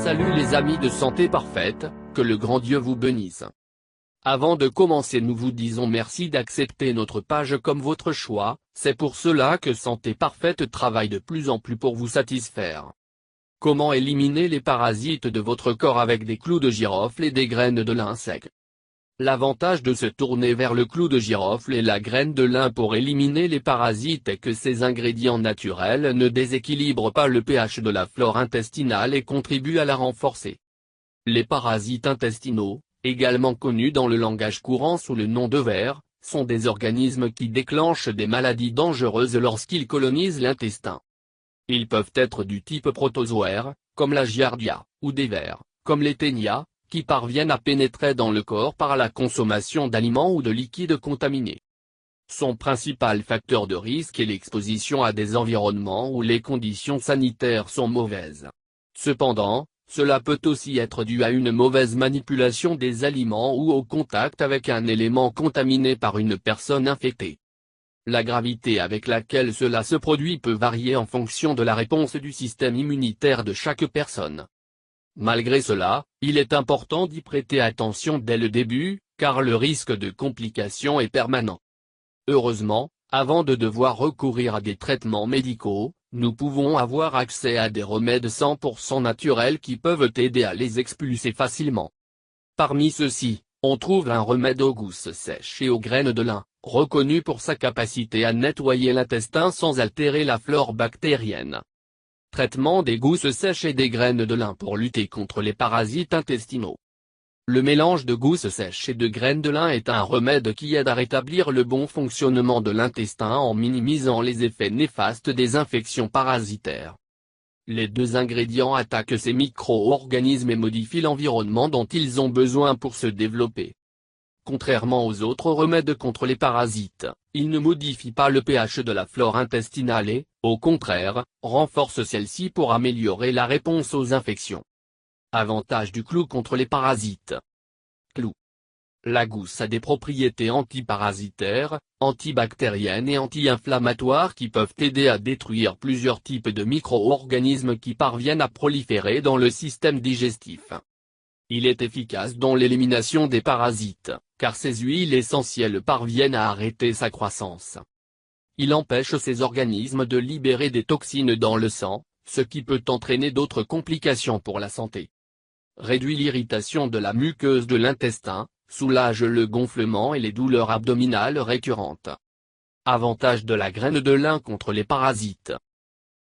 Salut les amis de Santé Parfaite, que le grand Dieu vous bénisse. Avant de commencer, nous vous disons merci d'accepter notre page comme votre choix, c'est pour cela que Santé Parfaite travaille de plus en plus pour vous satisfaire. Comment éliminer les parasites de votre corps avec des clous de girofle et des graines de lin sec? L'avantage de se tourner vers le clou de girofle et la graine de lin pour éliminer les parasites est que ces ingrédients naturels ne déséquilibrent pas le pH de la flore intestinale et contribuent à la renforcer. Les parasites intestinaux, également connus dans le langage courant sous le nom de vers, sont des organismes qui déclenchent des maladies dangereuses lorsqu'ils colonisent l'intestin. Ils peuvent être du type protozoaire, comme la giardia, ou des vers, comme les ténias, qui parviennent à pénétrer dans le corps par la consommation d'aliments ou de liquides contaminés. Son principal facteur de risque est l'exposition à des environnements où les conditions sanitaires sont mauvaises. Cependant, cela peut aussi être dû à une mauvaise manipulation des aliments ou au contact avec un élément contaminé par une personne infectée. La gravité avec laquelle cela se produit peut varier en fonction de la réponse du système immunitaire de chaque personne. Malgré cela, il est important d'y prêter attention dès le début, car le risque de complications est permanent. Heureusement, avant de devoir recourir à des traitements médicaux, nous pouvons avoir accès à des remèdes 100% naturels qui peuvent aider à les expulser facilement. Parmi ceux-ci, on trouve un remède aux gousses sèches et aux graines de lin, reconnu pour sa capacité à nettoyer l'intestin sans altérer la flore bactérienne. Traitement des gousses sèches et des graines de lin pour lutter contre les parasites intestinaux. Le mélange de gousses sèches et de graines de lin est un remède qui aide à rétablir le bon fonctionnement de l'intestin en minimisant les effets néfastes des infections parasitaires. Les deux ingrédients attaquent ces micro-organismes et modifient l'environnement dont ils ont besoin pour se développer. Contrairement aux autres remèdes contre les parasites, ils ne modifient pas le pH de la flore intestinale et, au contraire, renforcent celle-ci pour améliorer la réponse aux infections. Avantage du clou contre les parasites. Clou. La gousse a des propriétés antiparasitaires, antibactériennes et anti-inflammatoires qui peuvent aider à détruire plusieurs types de micro-organismes qui parviennent à proliférer dans le système digestif. Il est efficace dans l'élimination des parasites, car ces huiles essentielles parviennent à arrêter sa croissance. Il empêche ces organismes de libérer des toxines dans le sang, ce qui peut entraîner d'autres complications pour la santé. Réduit l'irritation de la muqueuse de l'intestin, soulage le gonflement et les douleurs abdominales récurrentes. Avantage de la graine de lin contre les parasites.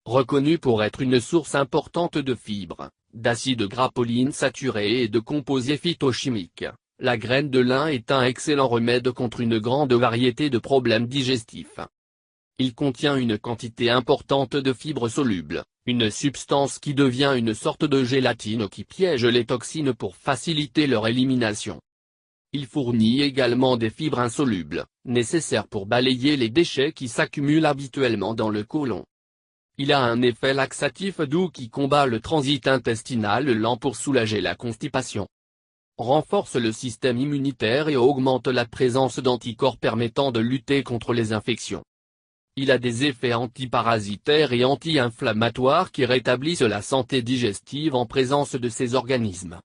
Reconnue pour être une source importante de fibres, d'acides gras polyinsaturés et de composés phytochimiques, la graine de lin est un excellent remède contre une grande variété de problèmes digestifs. Il contient une quantité importante de fibres solubles, une substance qui devient une sorte de gélatine qui piège les toxines pour faciliter leur élimination. Il fournit également des fibres insolubles, nécessaires pour balayer les déchets qui s'accumulent habituellement dans le côlon. Il a un effet laxatif doux qui combat le transit intestinal lent pour soulager la constipation. Renforce le système immunitaire et augmente la présence d'anticorps permettant de lutter contre les infections. Il a des effets antiparasitaires et anti-inflammatoires qui rétablissent la santé digestive en présence de ces organismes.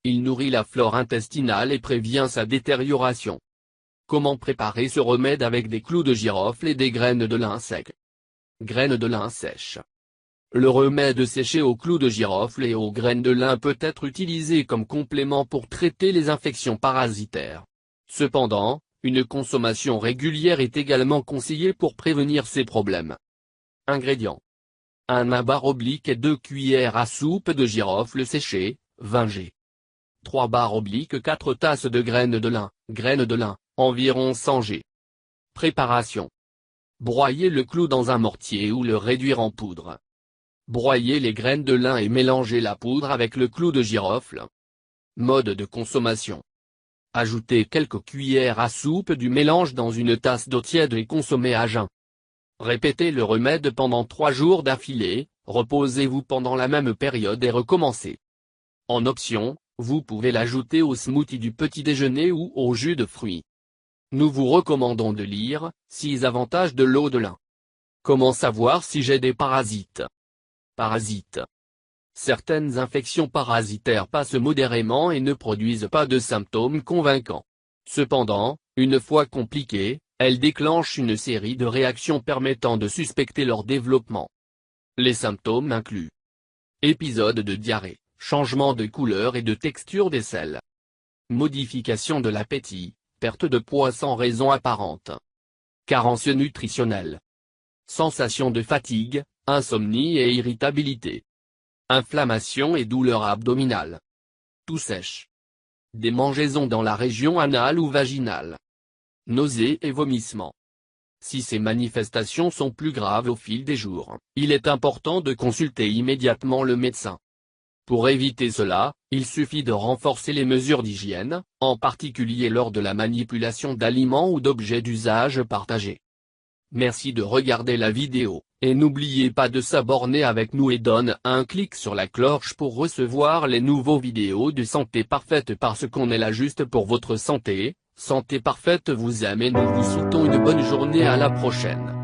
Il nourrit la flore intestinale et prévient sa détérioration. Comment préparer ce remède avec des clous de girofle et des graines de lin sec? Graines de lin sèches. Le remède séché aux clous de girofle et aux graines de lin peut être utilisé comme complément pour traiter les infections parasitaires. Cependant, une consommation régulière est également conseillée pour prévenir ces problèmes. Ingrédients. 1 abar oblique et 2 cuillères à soupe de girofle séché, 20 g. 3 barres obliques 4 tasses de graines de lin, environ 100 g. Préparation. Broyer le clou dans un mortier ou le réduire en poudre. Broyer les graines de lin et mélanger la poudre avec le clou de girofle. Mode de consommation. Ajoutez quelques cuillères à soupe du mélange dans une tasse d'eau tiède et consommez à jeun. Répétez le remède pendant 3 jours d'affilée, reposez-vous pendant la même période et recommencez. En option, vous pouvez l'ajouter au smoothie du petit déjeuner ou au jus de fruits. Nous vous recommandons de lire « 6 avantages de l'eau de lin ». Comment savoir si j'ai des parasites? Parasites. Certaines infections parasitaires passent modérément et ne produisent pas de symptômes convaincants. Cependant, une fois compliquées, elles déclenchent une série de réactions permettant de suspecter leur développement. Les symptômes incluent épisodes de diarrhée, changement de couleur et de texture des selles, modification de l'appétit, perte de poids sans raison apparente, carence nutritionnelle, sensation de fatigue, insomnie et irritabilité, inflammation et douleur abdominale, toux sèche, démangeaisons dans la région anale ou vaginale, nausées et vomissements. Si ces manifestations sont plus graves au fil des jours, il est important de consulter immédiatement le médecin. Pour éviter cela, il suffit de renforcer les mesures d'hygiène, en particulier lors de la manipulation d'aliments ou d'objets d'usage partagé. Merci de regarder la vidéo, et n'oubliez pas de s'abonner avec nous et donne un clic sur la cloche pour recevoir les nouveaux vidéos de Santé Parfaite parce qu'on est là juste pour votre santé. Santé Parfaite vous aime et nous vous souhaitons une bonne journée, à la prochaine.